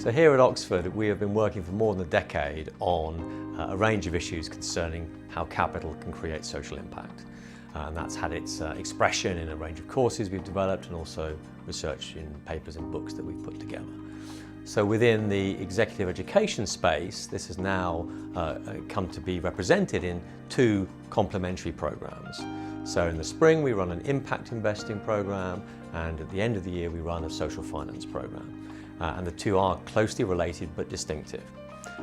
So here at Oxford, we have been working for more than a decade on a range of issues concerning how capital can create social impact. And that's had its expression in a range of courses we've developed and also research in papers and books that we've put together. So within the executive education space, this has now come to be represented in two complementary programs. So in the spring we run an impact investing program, and at the end of the year we run a social finance program. And the two are closely related but distinctive.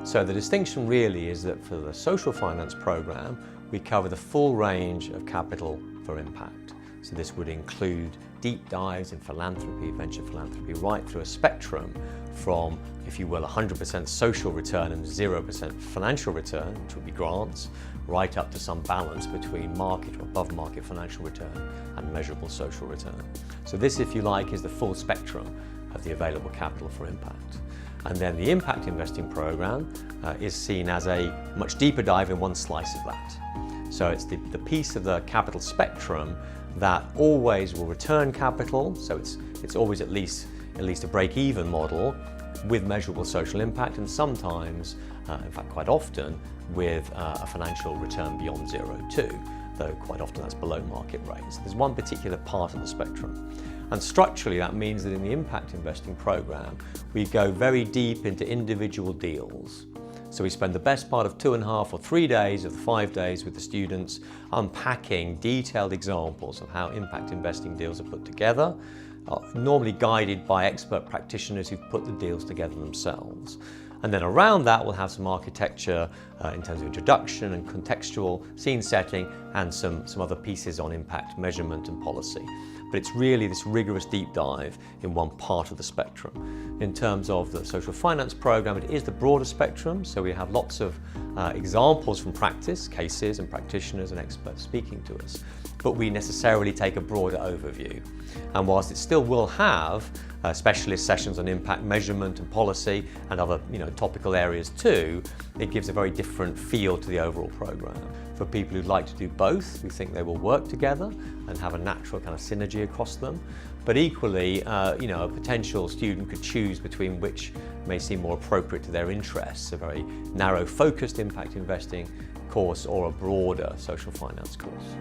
So the distinction really is that for the social finance program we cover the full range of capital for impact. So this would include deep dives in philanthropy, venture philanthropy, right through a spectrum from, if you will, 100% social return and 0% financial return, which would be grants, right up to some balance between market or above market financial return and measurable social return. So this, if you like, is the full spectrum of the available capital for impact. And then the impact investing program is seen as a much deeper dive in one slice of that. So it's the piece of the capital spectrum that always will return capital, so it's always at least a break-even model with measurable social impact, and sometimes, in fact quite often, with a financial return beyond 0 too, though quite often that's below market rates. There's one particular part of the spectrum. And structurally that means that in the impact investing program we go very deep into individual deals. So we spend the best part of 2.5 or 3 days of the 5 days with the students unpacking detailed examples of how impact investing deals are put together, normally guided by expert practitioners who've put the deals together themselves. And then around that we'll have some architecture in terms of introduction and contextual scene setting, and some other pieces on impact measurement and policy. But it's really this rigorous deep dive in one part of the spectrum. In terms of the social finance program, it is the broader spectrum, so we have lots of examples from practice, cases and practitioners and experts speaking to us, but we necessarily take a broader overview. And whilst it still will have specialist sessions on impact measurement and policy and other topical areas too, it gives a very different feel to the overall program. For people who'd like to do both, we think they will work together and have a natural kind of synergy across them. But equally, a potential student could choose between which may seem more appropriate to their interests, a very narrow focused impact investing course or a broader social finance course.